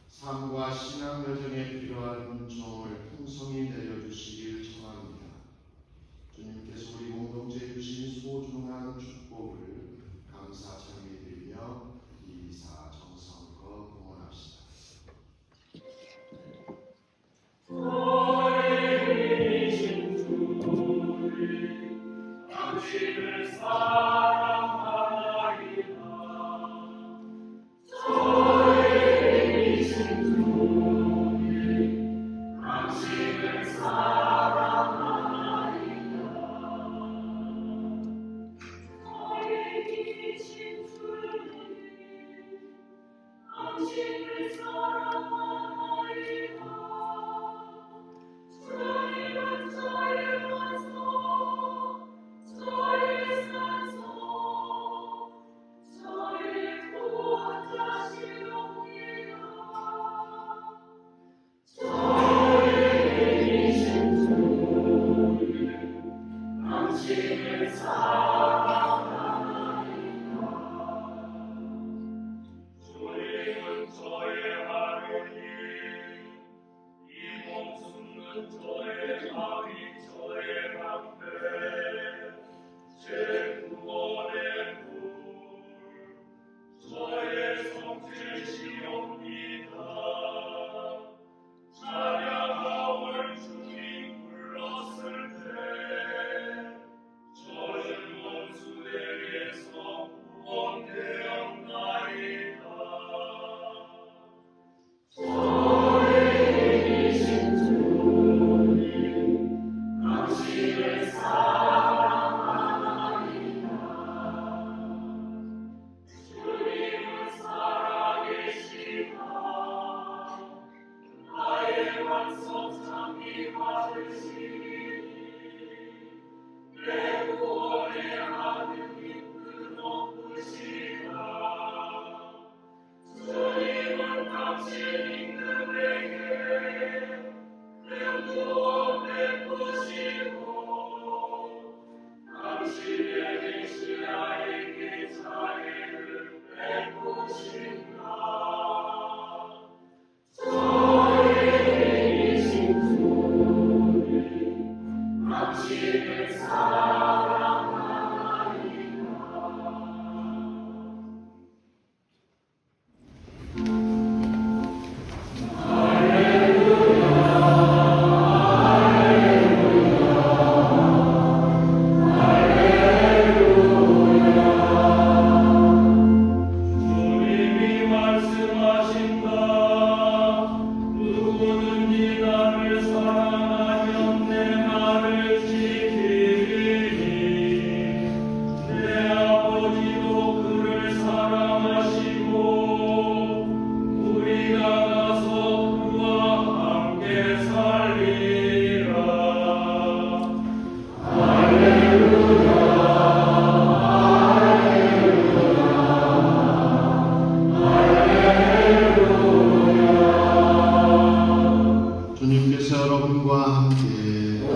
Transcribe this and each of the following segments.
삶과 신앙 여정에 필요한 은총을 풍성히 내려주시길 청합니다. 주님께서 우리 공동체에 주신 소중한 축복을 감사 참여드리며 이사 정성껏 응원합시다. 너의 신 주님 당신을 사랑하나이다. 저의 신 주님 당신을 사랑하나이다. 저의 신 주님 당신을 사랑하나이다. 저의 원소, 저의 산소, 저의 구원자시옵니다. 저의 이신 주님 당신을 사랑하나이다. 주님은 저의 하느님, 이 목숨은 저의 마음이 저의 방패, 제 구원의 물, 저의 성질시옵니다. 찬양하올 주님 불렀을 때 저는 원수에게서 구원되었나이다. 저의 이신 주님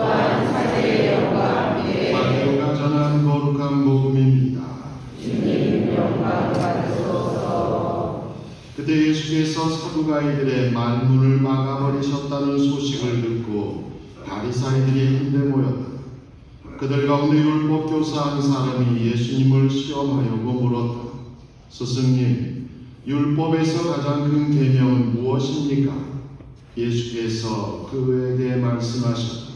또한 사제의 영과 함께 마태가 전한 거룩한 복음입니다. 주님 영광 받으소서. 그때 예수께서 사두가이들의 말문을 막아버리셨다는 소식을 듣고 바리사이들이 한데 모였다. 그들 가운데 율법교사 한 사람이 예수님을 시험하려고 물었다. 스승님, 율법에서 가장 큰 계명은 무엇입니까? 예수께서 그에게 말씀하셨다.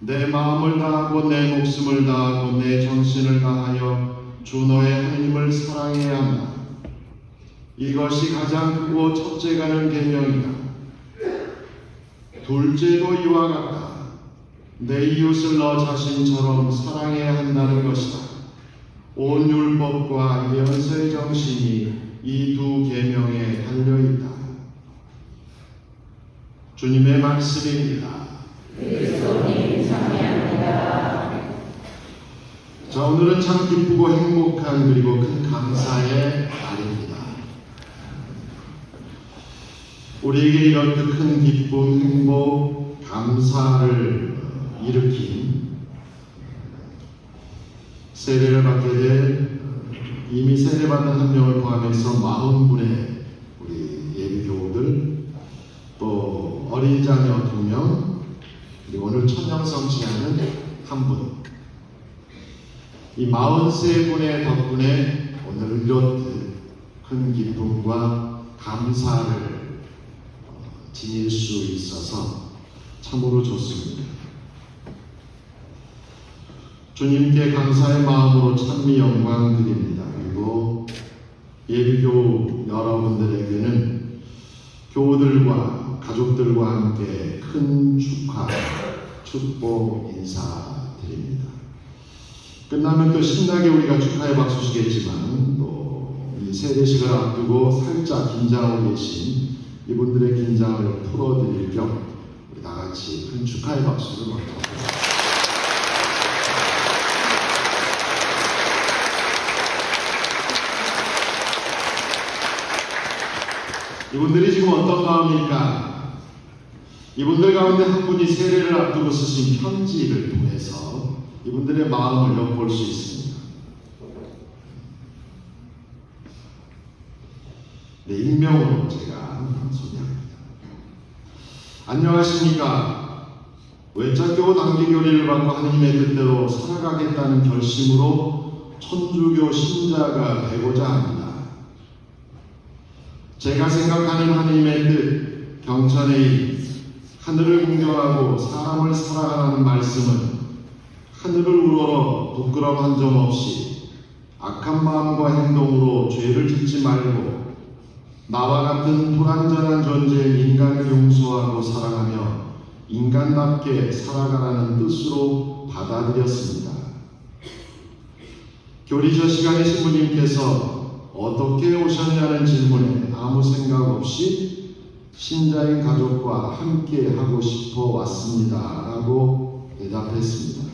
내 마음을 다하고 내 목숨을 다하고 내 정신을 다하여 주 너의 하나님을 사랑해야 한다. 이것이 가장 크고 첫째가는 계명이다. 둘째도 이와 같다. 내 이웃을 너 자신처럼 사랑해야 한다는 것이다. 온 율법과 예언서의 정신이 이 두 계명에 달려 있다. 주님의 말씀입니다. 그리스도님 참여합니다. 자, 오늘은 참 기쁘고 행복한 그리고 큰 감사의 날입니다. 우리에게 이렇게 큰 기쁨, 행복, 감사를 일으킨 세례를 받게 될 이미 세례받는 한 명을 포함해서 40분의 우리 예비교우들, 또 어린 자녀 2명, 그리고 오늘 천명 성취하는 한 분, 이 43분의 덕분에 오늘 이렇듯 큰 기쁨과 감사를 지닐 수 있어서 참으로 좋습니다. 주님께 감사의 마음으로 찬미 영광 드립니다. 그리고 예비교우 여러분들에게는 교우들과 가족들과 함께 큰 축하, 축복 인사드립니다. 끝나면 또 신나게 우리가 축하의 박수 치겠지만 또 이 세례식을 앞두고 살짝 긴장하고 계신 이분들의 긴장을 풀어드릴 겸 우리 다 같이 큰 축하의 박수를 먼저 드립니다. 이분들이 지금 어떤 마음일까? 이분들 가운데 한 분이 세례를 앞두고 쓰신 편지를 통해서 이분들의 마음을 엿볼 수 있습니다. 네, 익명으로 제가 소개합니다. 안녕하십니까? 외자교 단기교리를 받고 하느님의 뜻대로 살아가겠다는 결심으로 천주교 신자가 되고자 합니다. 제가 생각하는 하느님의 뜻, 경천의 일, 하늘을 공경하고 사람을 사랑하라는 말씀은 하늘을 우러러 부끄러움 한 점 없이 악한 마음과 행동으로 죄를 짓지 말고 나와 같은 불완전한 존재인 인간을 용서하고 사랑하며 인간답게 살아가라는 뜻으로 받아들였습니다. 교리저 시간에 신부님께서 어떻게 오셨냐는 질문에 아무 생각 없이 신자인 가족과 함께 하고 싶어 왔습니다 라고 대답했습니다.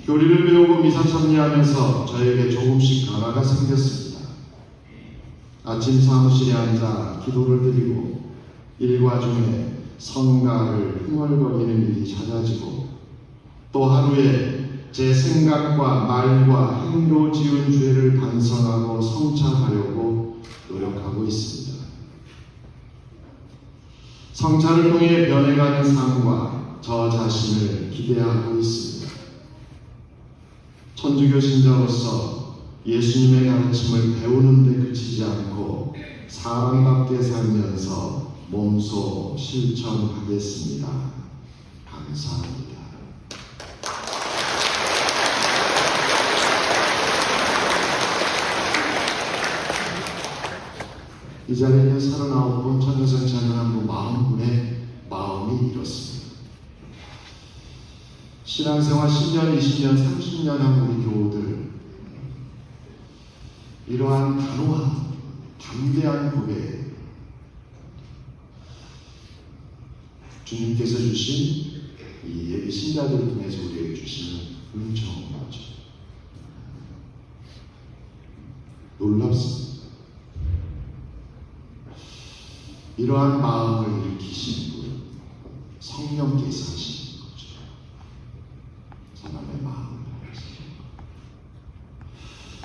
교리를 배우고 미사 정리하면서 저에게 조금씩 변화가 생겼습니다. 아침 사무실에 앉아 기도를 드리고 일과 중에 성가를 흥얼거리는 일이 잦아지고 또 하루에 제 생각과 말과 행로 지은 죄를 반성하고 성찰하려고 노력하고 있습니다. 성찰을 통해 변해가는 삶과 저 자신을 기대하고 있습니다. 천주교 신자로서 예수님의 가르침을 배우는 데 그치지 않고 사람답게 살면서 몸소 실천하겠습니다. 감사합니다. 이 자리에 있는 39분 천여성 찬양한 분 40분의 마음이 이렇습니다. 신앙생활 10년, 20년, 30년 한 우리 교우들, 이러한 단호한 담대한 고백, 주님께서 주신 이 예비 신자들을 통해서 우리에게 주시는 은총인 거죠. 놀랍습니다. 이러한 마음을 일으키신 분, 성령께서 하시는 거죠. 사람의 마음을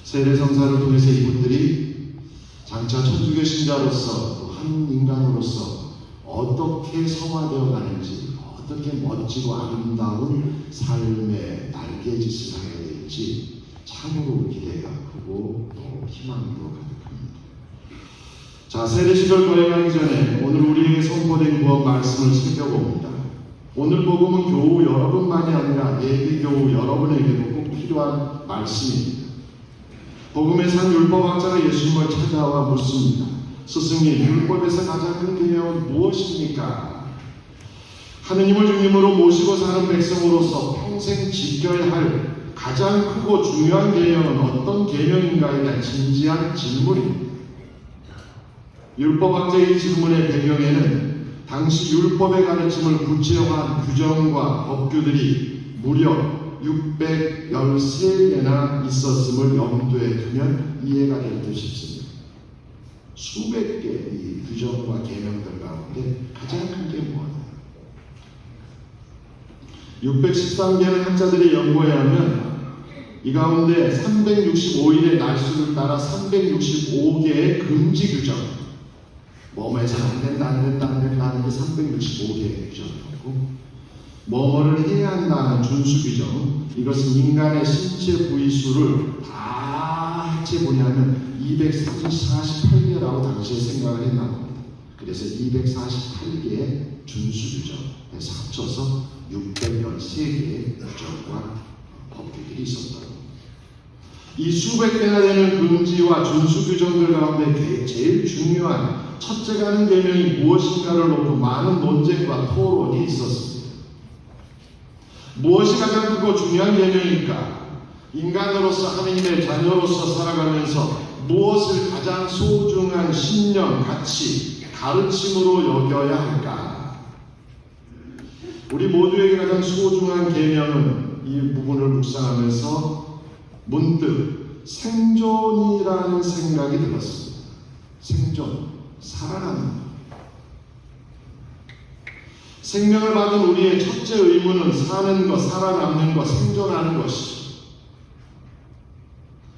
세례성사를 통해서 이분들이 장차 천주교 신자로서 또 한 인간으로서 어떻게 성화되어 가는지, 어떻게 멋지고 아름다운 삶의 날개짓을 하게 될지 참으로 기대가 크고 또 희망으로 가득합니다. 자, 세례식을 거행하기 전에 오늘 우리에게 선포된 구원 말씀을 살펴봅니다. 오늘 복음은 교우 여러분만이 아니라 예비교우 여러분에게도 꼭 필요한 말씀입니다. 복음의 산 율법학자가 예수님을 찾아와 묻습니다. 스승님, 율법에서 가장 큰 계명은 무엇입니까? 하느님을 주님으로 모시고 사는 백성으로서 평생 지켜야 할 가장 크고 중요한 계명은 어떤 계명인가에 대한 진지한 질문입니다. 율법학자의 질문의 배경에는 당시 율법의 가르침을 구체화한 규정과 법규들이 무려 613개나 있었음을 염두에 두면 이해가 될 듯 싶습니다. 수백 개의 규정과 계명들 가운데 가장 큰 게 뭐냐? 613개는 학자들의 연구에 하면 이 가운데 365일의 날수를 따라 365개의 금지 규정, 뭐뭐해서 안 된다 하는 게 365개의 규정이고, 뭐뭐를 해야 한다는 준수 규정, 이것은 인간의 신체 부위 수를 다 합쳐보냐면 248개라고 당시에 생각을 했나 봅니다. 그래서 248개의 준수 규정에서 합쳐서 613개의 규정과 법규들이 있었다고. 이 수백 개나 되는 금지와 준수 규정들 가운데 제일 중요한 첫째 가는 계명이 무엇인가를 놓고 많은 논쟁과 토론이 있었습니다. 무엇이 가장 크고 중요한 계명일까? 인간으로서 하느님의 자녀로서 살아가면서 무엇을 가장 소중한 신념, 가치, 가르침으로 여겨야 할까? 우리 모두에게 가장 소중한 계명은 이 부분을 묵상하면서 문득 생존이라는 생각이 들었습니다. 생존, 살아가는 것. 생명을 받은 우리의 첫째 의무는 사는 것, 살아남는 것, 생존하는 것이죠.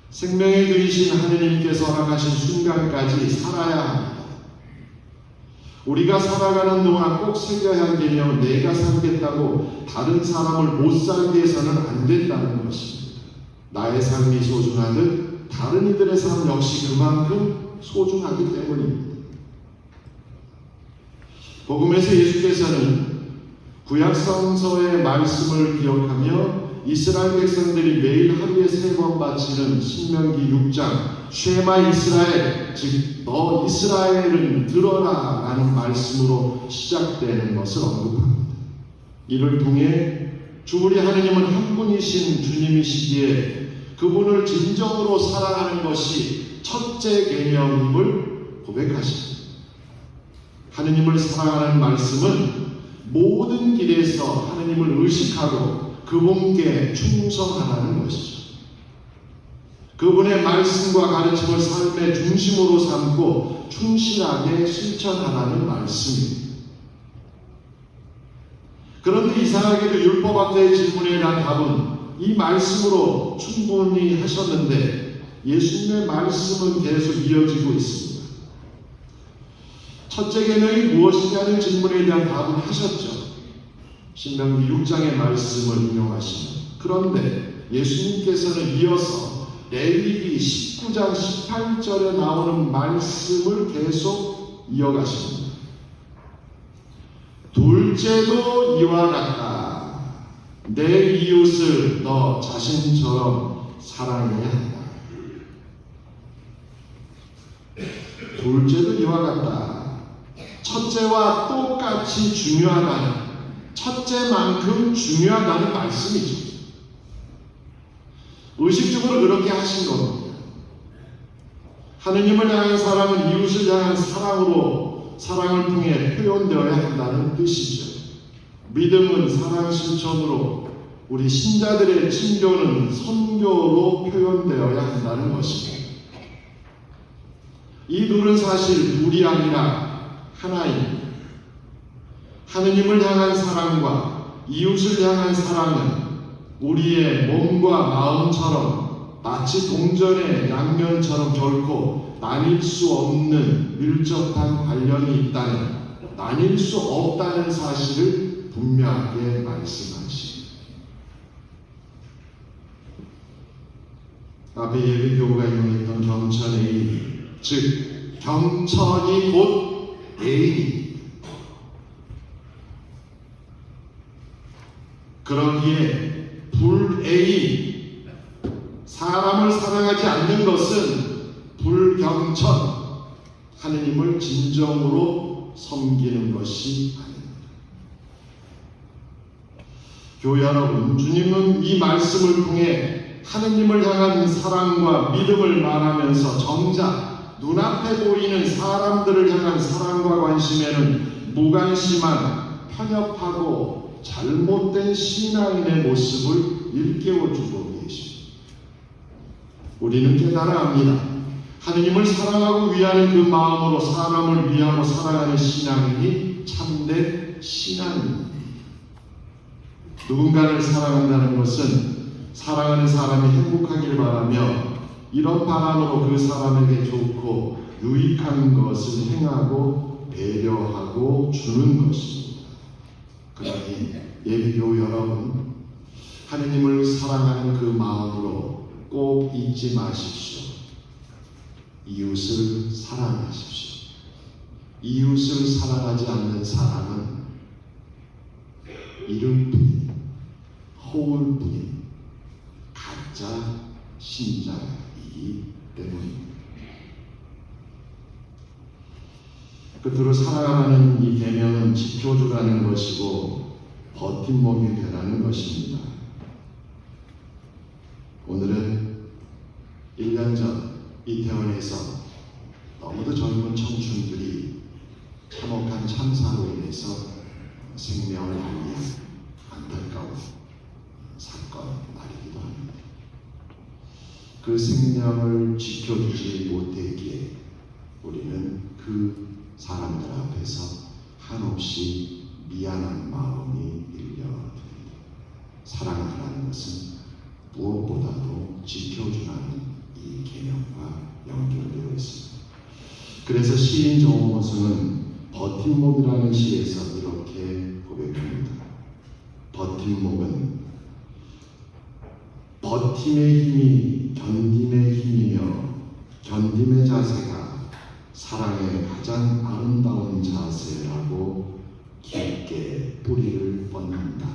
생명의 그리신 하느님께서 허락하신 순간까지 살아야 합니다. 우리가 살아가는 동안 꼭 새겨야 할 계명은 내가 살겠다고 다른 사람을 못 살게 해서는 안 된다는 것입니다. 나의 삶이 소중하듯 다른 이들의 삶 역시 그만큼 소중하기 때문입니다. 복음에서 예수께서는 구약성서의 말씀을 기억하며 이스라엘 백성들이 매일 하루에 3번 바치는 신명기 6장 쉐마 이스라엘, 즉 너 이스라엘은 들어라 라는 말씀으로 시작되는 것을 언급합니다. 이를 통해 주 우리 하느님은 한 분이신 주님이시기에 그분을 진정으로 사랑하는 것이 첫째 계명임을 고백하십니다. 하느님을 사랑하는 말씀은 모든 길에서 하느님을 의식하고 그분께 충성하라는 것이죠. 그분의 말씀과 가르침을 삶의 중심으로 삼고 충실하게 실천하라는 말씀입니다. 그런데 이상하게도 율법학자의 질문에 대한 답은 이 말씀으로 충분히 하셨는데 예수님의 말씀은 계속 이어지고 있습니다. 첫째 계명이 무엇이냐는 질문에 대한 답은 하셨죠. 신명기 6장의 말씀을 인용하시면. 그런데 예수님께서는 이어서 레위기 19장 18절에 나오는 말씀을 계속 이어가십니다. 둘째도 이와 같다. 내 이웃을 너 자신처럼 사랑해야 한다. 둘째도 이와 같다. 첫째와 똑같이 중요하다는, 첫째만큼 중요하다는 말씀이죠. 의식적으로 그렇게 하신 겁니다. 하느님을 향한 사랑은 이웃을 향한 사랑으로 사랑을 통해 표현되어야 한다는 뜻이죠. 믿음은 사랑 실천으로, 우리 신자들의 친교는 선교로 표현되어야 한다는 것입니다. 이 둘은 사실 둘이 아니라 하나입니다. 하느님을 향한 사랑과 이웃을 향한 사랑은 우리의 몸과 마음처럼 마치 동전의 양면처럼 결코 나뉠 수 없는 밀접한 관련이 있다는, 나뉠 수 없다는 사실을 분명하게 말씀하십니다. 앞에 예비교우가 인용했던 경천애인, 즉 경천이 곧 애인입니다. 그러기에 불애인, 사람을 사랑하지 않는 것은 불경천, 하느님을 진정으로 섬기는 것이 아닙니다. 교회 여러분, 주님은 이 말씀을 통해 하느님을 향한 사랑과 믿음을 말하면서 정작 눈앞에 보이는 사람들을 향한 사랑과 관심에는 무관심한 편협하고 잘못된 신앙인의 모습을 일깨워주고 계십니다. 우리는 깨달아야 합니다. 하느님을 사랑하고 위하는 그 마음으로 사람을 위하고 살아가는 신앙인이 참된 신앙입니다. 누군가를 사랑한다는 것은 사랑하는 사람이 행복하길 바라며 이런 바람으로 그 사람에게 좋고 유익한 것을 행하고 배려하고 주는 것입니다. 그러니 예비교우 여러분, 하느님을 사랑하는 그 마음으로 꼭 잊지 마십시오. 이웃을 사랑하십시오. 이웃을 사랑하지 않는 사람은 이름뿐인, 허울뿐인 가짜 신자이기 때문입니다. 끝으로 사랑하는 이 계명은 지켜주라는 것이고 버팀목이 되라는 것입니다. 오늘은 1년 전 이태원에서 너무도 젊은 청춘들이 참혹한 참사로 인해서 생명을 달리한 안타까운 사건 말이기도 합니다. 그 생명을 지켜주지 못했기에 우리는 그 사람들 앞에서 한없이 미안한 마음이 일려듭니다. 사랑하라는 것은 무엇보다도 지켜주라는 이 계명과 연결되어 있습니다. 그래서 시인 정호모승은 버팀목이라는 시에서 이렇게 고백합니다. 버팀목은 버팀의 힘이 견딤의 힘이며 견딤의 자세가 사랑의 가장 아름다운 자세라고 깊게 뿌리를 뻗는다.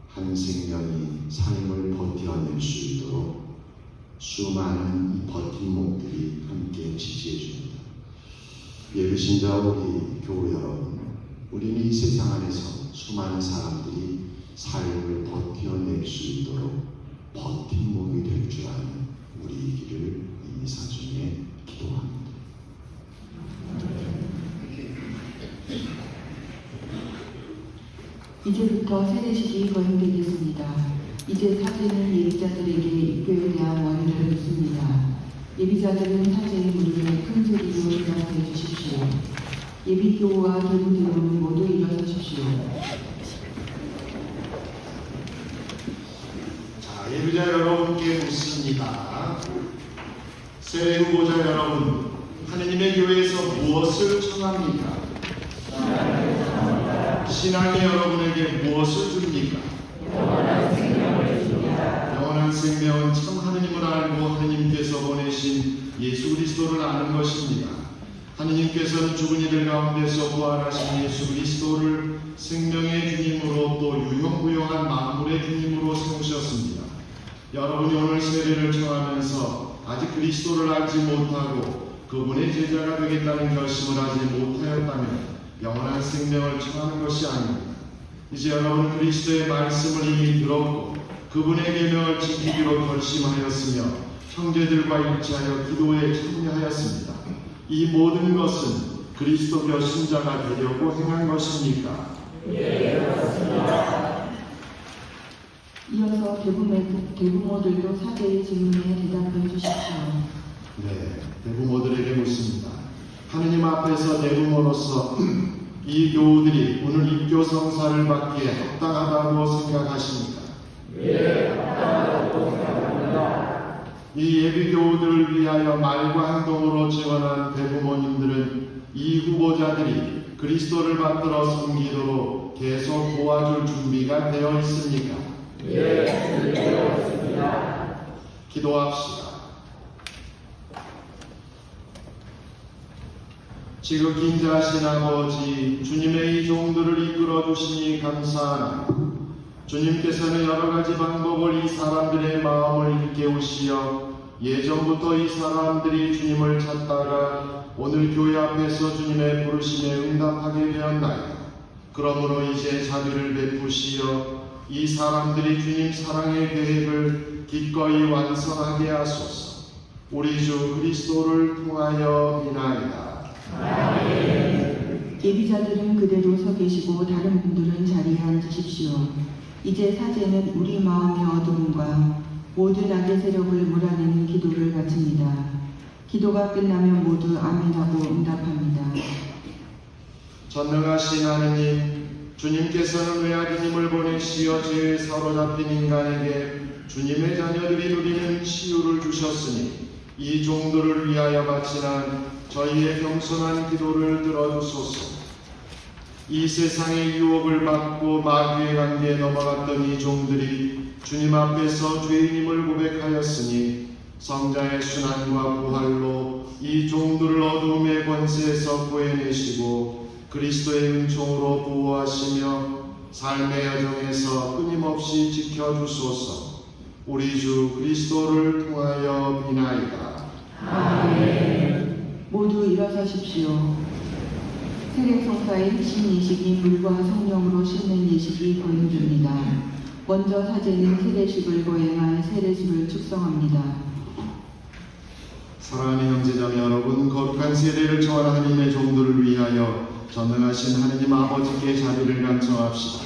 한 생명이 삶을 버텨낼 수 있도록 수많은 이 버팀목들이 함께 지지해 줍니다. 예비신자 우리 교우 여러분, 우리는 이 세상 안에서 수많은 사람들이 삶을 버텨낼 수 있도록 버팀목이 될 줄 아는 우리이기를 이 사중에 기도합니다. 이제부터 세례식이 거행되겠습니다. 이제 사제는 예비자들에게 입교에 대한 원리를 묻습니다. 예비자들은 사제의 문을 큰 소리로 대답해 주십시오. 예비교우와 교우들은 모두 일어서십시오. 자, 예비자 여러분께 묻습니다. 세례 후보자 여러분, 하느님의 교회에서 무엇을 청합니까? 신앙이 여러분에게 무엇을 줍니까? 영원한 생명을 줍니다. 영원한 생명은 참 하느님을 알고 하느님께서 보내신 예수 그리스도를 아는 것입니다. 하느님께서는 죽은 이들 가운데서 부활하신 예수 그리스도를 생명의 주님으로 또 유형무용한 만물의 주님으로 세우셨습니다. 여러분이 오늘 세례를 청하면서 아직 그리스도를 알지 못하고 그분의 제자가 되겠다는 결심을 하지 못하였다면 영원한 생명을 청하는 것이 아닙니다. 이제 여러분은 그리스도의 말씀을 이미 들었고 그분의 계명을 지키기로 결심하였으며 형제들과 일치하여 기도에 참여하였습니다. 이 모든 것은 그리스도교 신자가 되려고 행한 것입니까? 예, 그렇습니다. 이어서 대부모들도 사제의 질문에 대답해 주십시오. 네, 대부모들에게 묻습니다. 하느님 앞에서 대부모로서 이 교우들이 오늘 입교 성사를 받기에 합당하다고 생각하십니까? 이 예비 교우들을 위하여 말과 행동으로 증언한 대부모님들은 이 후보자들이 그리스도를 받들어 섬기도록 계속 도와줄 준비가 되어 있습니까? 기도합시다. 지극히 인자하신 아버지, 주님의 이 종들을 이끌어 주시니 감사하나 주님께서는 여러 가지 방법을 이 사람들의 마음을 일깨우시어 예전부터 이 사람들이 주님을 찾다가 오늘 교회 앞에서 주님의 부르심에 응답하게 되었나이다. 그러므로 이제 자비를 베푸시어 이 사람들이 주님 사랑의 계획을 기꺼이 완성하게 하소서. 우리 주 그리스도를 통하여 비나이다. 예비자들은 그대로 서 계시고 다른 분들은 자리에 앉으십시오. 이제 사제는 우리 마음의 어두움과 모든 악의 세력을 몰아내는 기도를 바칩니다. 기도가 끝나면 모두 아멘하고 응답합니다. 전능하신 하느님, 주님께서는 외아드님을 보내시어 죄에 사로잡힌 인간에게 주님의 자녀들이 누리는 치유를 주셨으니 이 종들을 위하여 바치는 저희의 겸손한 기도를 들어주소서. 이 세상의 유혹을 받고 마귀의 관계에 넘어갔던 이 종들이 주님 앞에서 죄인임을 고백하였으니 성자의 순환과 부활로 이 종들을 어두움의 권세에서 구해내시고 그리스도의 은총으로 보호하시며 삶의 여정에서 끊임없이 지켜주소서. 우리 주 그리스도를 통하여 비나이다. 모두 일어서십시오. 세례성사의 핵심 예식인 물과 성령으로 씻는 예식이 거행됩니다. 먼저 사제는 세례식을 거행할 세례수를 축성합니다. 사랑하는 형제자매 여러분, 거룩한 세례를 청하는 하나님의 종들을 위하여 전능하신 하느님 아버지께 자비를 간청합시다.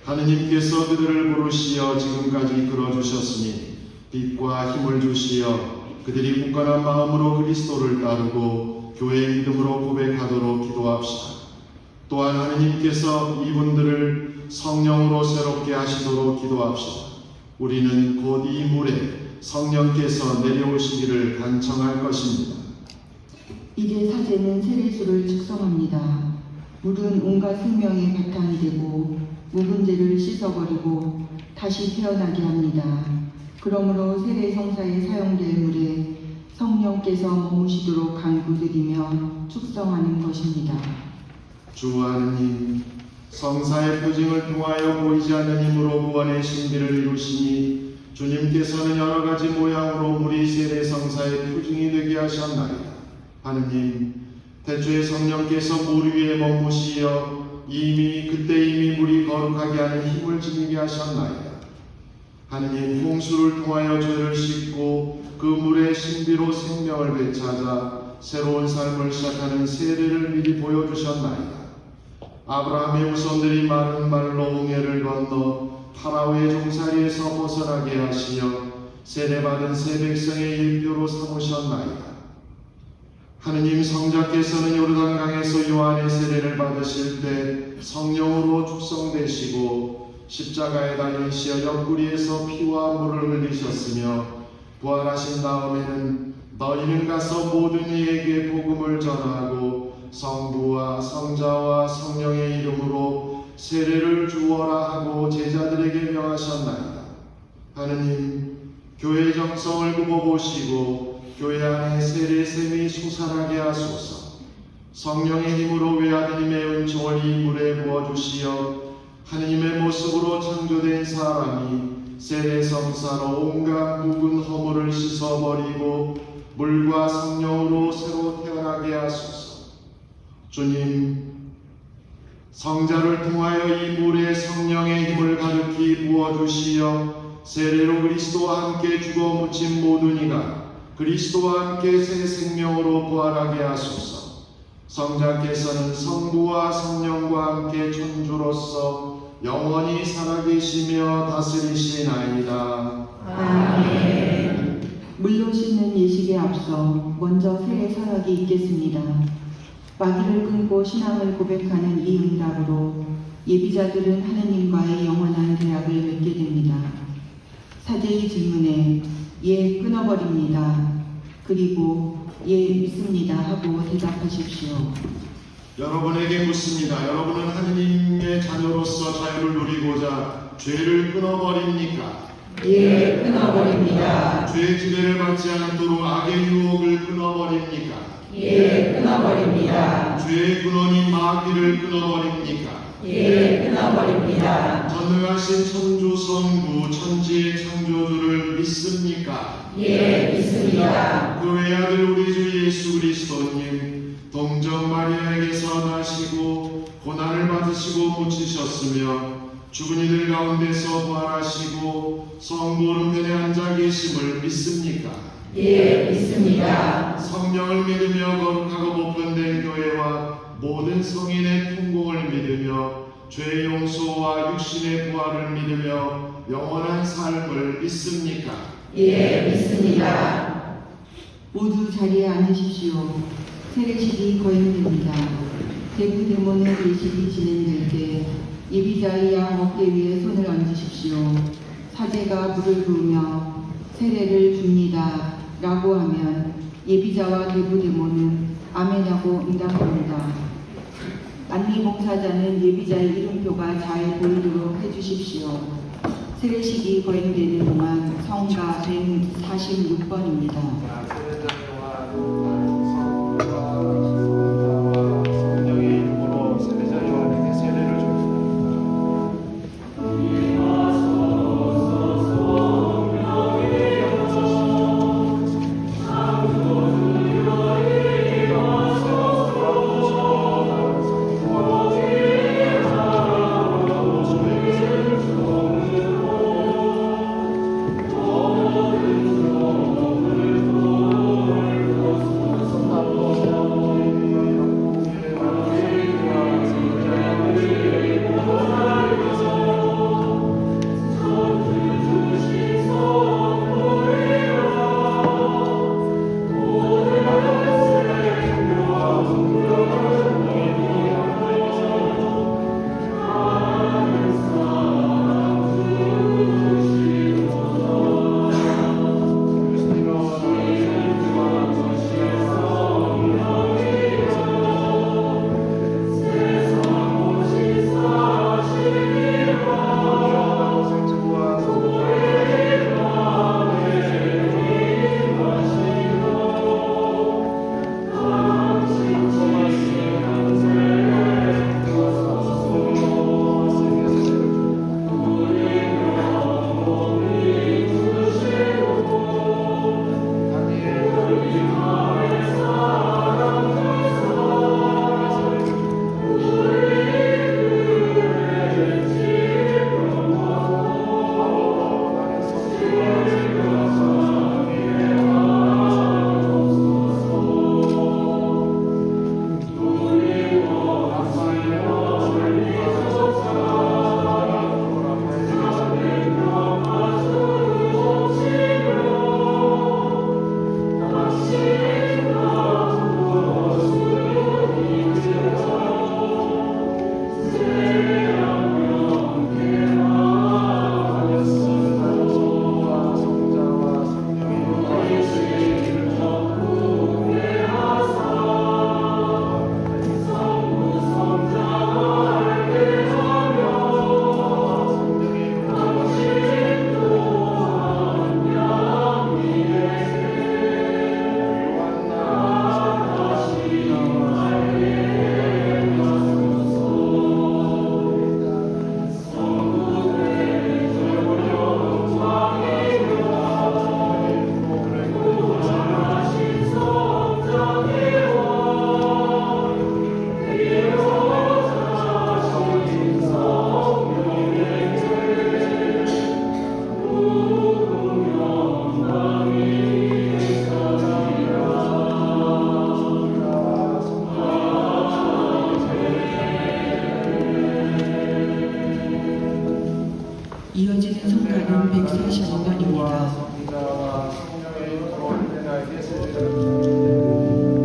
하느님께서 그들을 부르시어 지금까지 이끌어주셨으니 빛과 힘을 주시어 그들이 굳건한 마음으로 그리스도를 따르고 교회의 믿음으로 고백하도록 기도합시다. 또한 하느님께서 이분들을 성령으로 새롭게 하시도록 기도합시다. 우리는 곧 이 물에 성령께서 내려오시기를 간청할 것입니다. 이제 사제는 세례수를 축성합니다. 물은 온갖 생명의 바탕이 되고 묵은 죄를 씻어버리고 다시 태어나게 합니다. 그러므로 세례성사에 사용될 물에 성령께서 머무시도록 간구드리며 축성하는 것입니다. 주 하느님, 성사의 표징을 통하여 보이지 않는 힘으로 구원의 신비를 이루시니 주님께서는 여러 가지 모양으로 물이 세례성사의 표징이 되게 하셨나이다. 하느님, 태초에 성령께서 물 위에 머무시어 이미 물이 거룩하게 하는 힘을 지니게 하셨나이다. 하느님, 홍수를 통하여 죄를 씻고 그 물의 신비로 생명을 되찾아 새로운 삶을 시작하는 세례를 미리 보여주셨나이다. 아브라함의 후손들이 마른 말로 홍해를 건너 파라오의 종살이에서 벗어나게 하시어 세례받은 새 백성의 일표로 삼으셨나이다. 하느님, 성자께서는 요르단강에서 요한의 세례를 받으실 때 성령으로 축성되시고 십자가에 달리시어 옆구리에서 피와 물을 흘리셨으며 부활하신 다음에는 너희는 가서 모든 이에게 복음을 전하고 성부와 성자와 성령의 이름으로 세례를 주어라 하고 제자들에게 명하셨나이다. 하느님, 교회 정성을 굽어보시고 교회 안에 세례샘이 솟아나게 하소서. 성령의 힘으로 외아드님의 은총을 이 물에 부어주시어 하느님의 모습으로 창조된 사람이 세례성사로 온갖 묵은 허물을 씻어버리고 물과 성령으로 새로 태어나게 하소서. 주님, 성자를 통하여 이 물에 성령의 힘을 가득히 부어주시어 세례로 그리스도와 함께 죽어 묻힌 모든 이가 그리스도와 함께 새 생명으로 부활하게 하소서. 성자께서는 성부와 성령과 함께 천주로서 영원히 살아계시며 다스리시나이다. 아멘. 물로 씻는 예식에 앞서 먼저 세례 서약이 있겠습니다. 마귀를 끊고 신앙을 고백하는 이 응답으로 예비자들은 하느님과의 영원한 대학을 맺게 됩니다. 사제의 질문에 예, 끊어버립니다. 그리고 예, 믿습니다 하고 대답하십시오. 여러분에게 묻습니다. 여러분은 하느님의 자녀로서 자유를 누리고자 죄를 끊어버립니까? 예, 끊어버립니다. 죄의 지배를 받지 않도록 악의 유혹을 끊어버립니까? 예, 끊어버립니다. 죄의 근원인 마귀를 끊어버립니까? 예, 끊어버립니다. 전능하신 천주 성부 천지의 창조주를 믿습니까? 예, 믿습니다. 그 외아들 우리 주 예수 그리스도님 동정 마리아에게서 나시고 고난을 받으시고 묻히셨으며 죽은 이들 가운데서 부활하시고 성부 오른편에 앉아 계심을 믿습니까? 예, 믿습니다. 성령을 믿으며 거룩하고 복권된 교회와 모든 성인의 통공을 믿으며 죄 용서와 육신의 부활을 믿으며 영원한 삶을 믿습니까? 예, 믿습니다. 모두 자리에 앉으십시오. 세례식이 거행됩니다. 대구 대문의 예식이 진행될 때 예비자의 양 어깨 위에 손을 얹으십시오. 사제가 불을 부으며 세례를 줍니다 라고 하면 예비자와 대구 대문은 아멘하고 응답합니다. 안리봉사자는 예비자의 이름표가 잘 보이도록 해주십시오. 세례식이 거행되는 동안 성가 146번입니다. 성령의 이름으로 세례자 요한에게 세례를 줍니다. 이어지는 성가는 145번입니다. 성자와 성령의 이름으로 세례자에게 세례를 줍니다.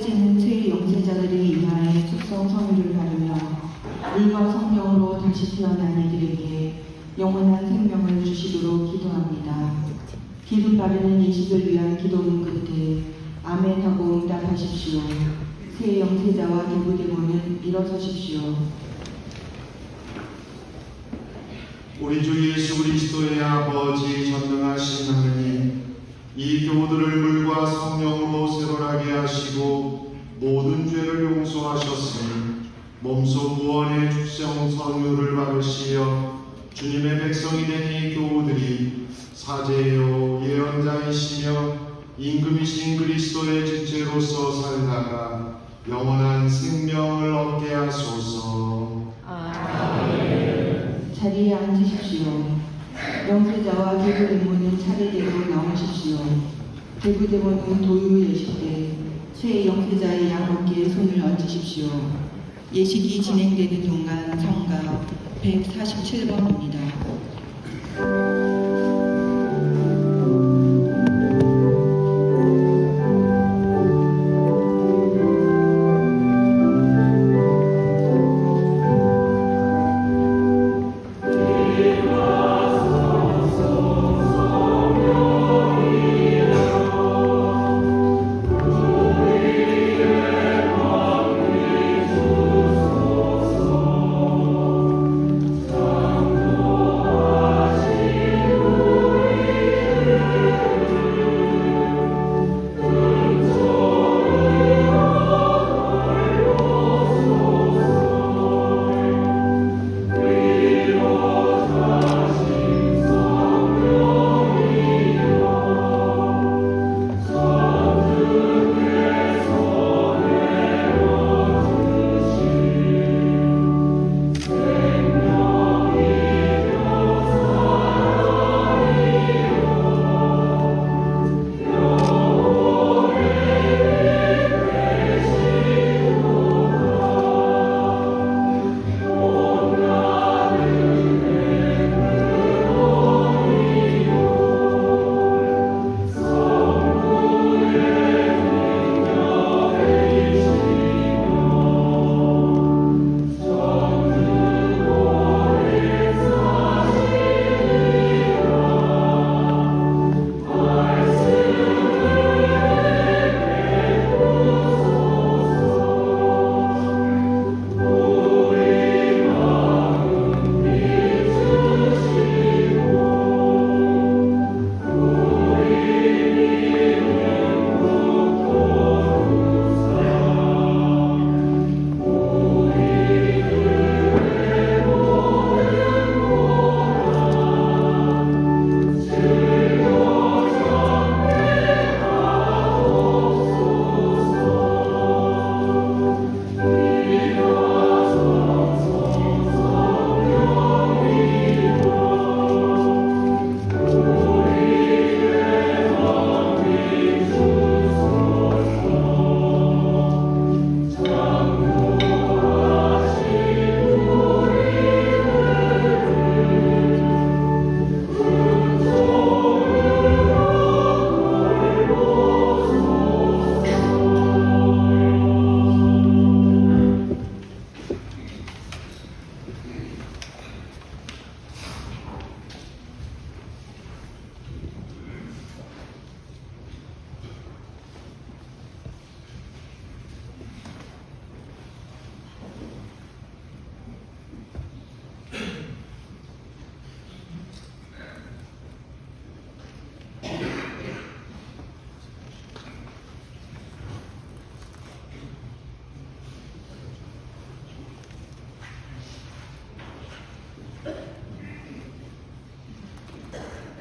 사제는 새 영세자들이 인하여 축성 성유를 바르며 물과 성령으로 다시 태어난 이들에게 영원한 생명을 주시도록 기도합니다. 기름 바르는 예식을 위한 기도문 끝에 아멘 하고 응답하십시오. 새 영세자와 대부대모는 일어서십시오. 우리 주 예수 그리스도의 아버지 전능하신 하느님, 이 교우들을 물과 성령으로 새로나게 하시고 모든 죄를 용서하셨으니 몸소 구원의 축성 성유를 바르시어 주님의 백성이 된 이 교우들이 사제요 예언자이시며 임금이신 그리스도의 지체로서 살다가 영원한 생명을 얻게 하소서. 자리에 앉으십시오. 영세자와 대부대모는 차례대로 나오십시오. 대부대모는 도유 예식 때 새 영세자의 양 어깨에 손을 얹으십시오. 예식이 진행되는 동안 성가 147번입니다.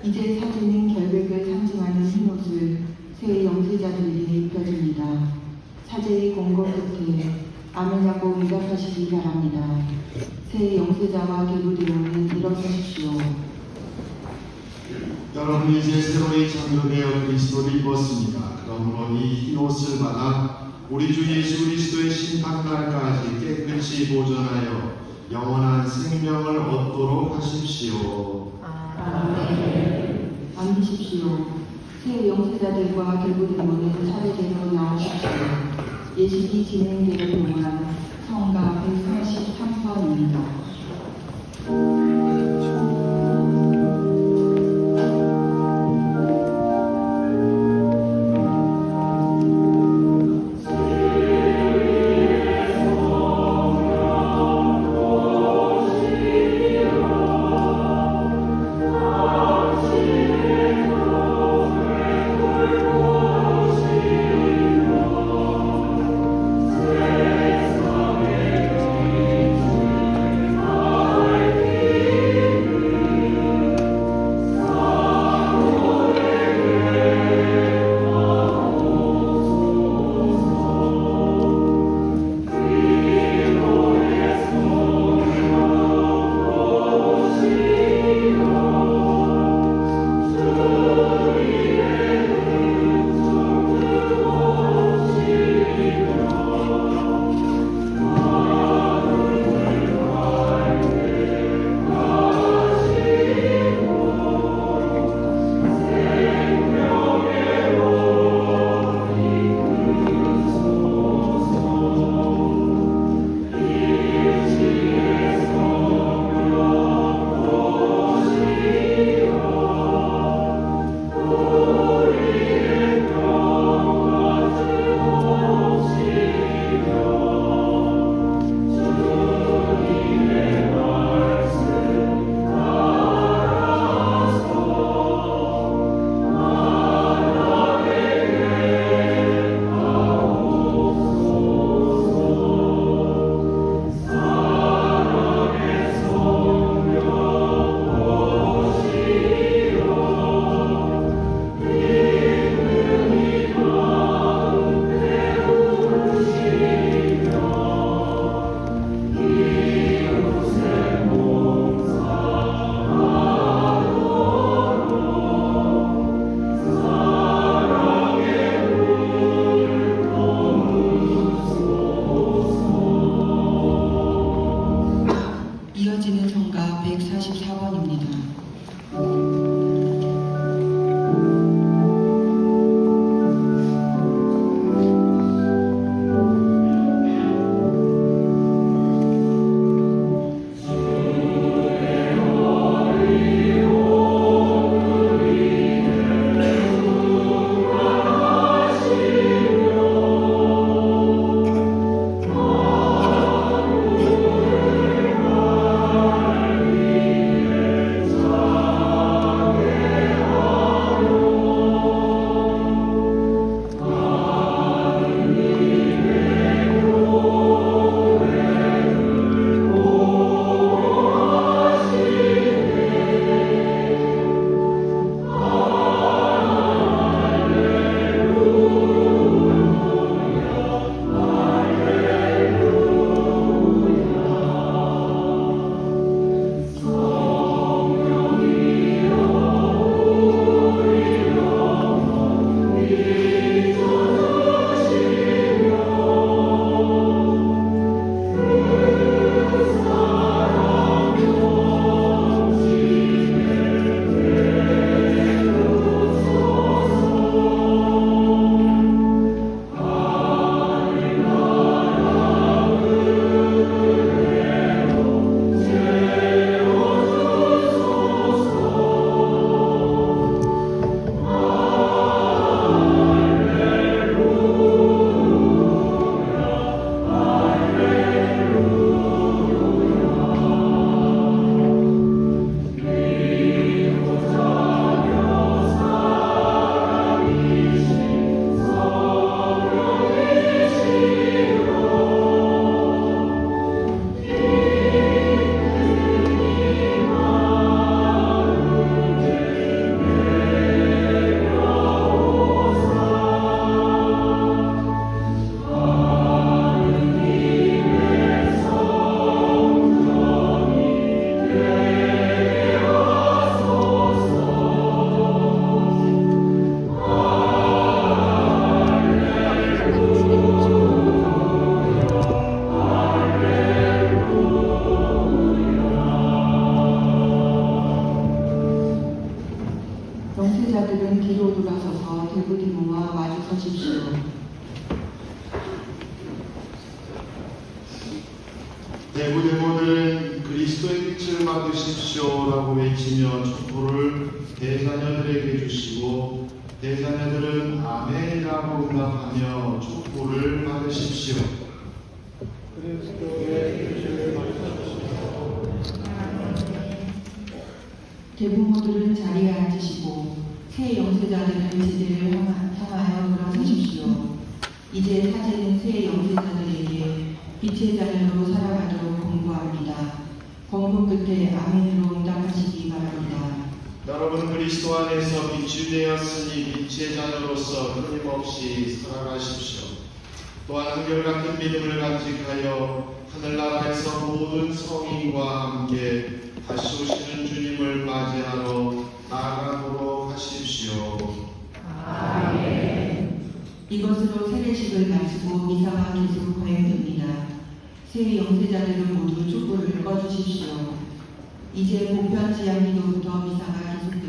이제 사제는 결백을 상징하는 흰옷을 새 영세자들에게 입혀줍니다. 사제의 공고 끝에 아멘하고 응답하시기 바랍니다. 새 영세자와 계보대모는 일어서십시오. 여러분 이제 새로이 창조되어 그리스도를 입었습니다. 그러므로 이 흰옷을 받아 우리 주 예수 그리스도의 심판날까지 깨끗이 보존하여 영원한 생명을 얻도록 하십시오. 앉으십시오. 새 영세자들과 계보대모는 차례대로 나오십시오. 예식이 진행되는 동안 성가 143번입니다. 대부대모들은 그리스도의 빛을 받으십시오라고 외치며 촛불을 대자녀들에게 주시고 대자녀들은 아멘이라고 응답하며 촛불을 받으십시오. 그리스도의 빛을 받으십시오. 대부모들은 자리에 앉으시고 새 영세자들은 제대를 향하여 일어서십시오. 이제 사제는 새 영세자들에게 빛의 자녀로 살아가도록 공고합니다. 권고 끝에 아멘으로 응답하시기 바랍니다. 여러분 그리스도 안에서 빛이 되었으니 빛의 자녀로서 끊임없이 살아가십시오. 또한 한결같은 믿음을 간직하여 하늘나라에서 모든 성인과 함께 다시 오시는 주님을 맞이하러 나아가도록 하십시오. 이것으로 세례식을 마치고 미사가 계속 거행됩니다. 새 영세자들은 모두 촛불을 꺼주십시오. 이제 보편지향기도부터 미사가 계속됩니다.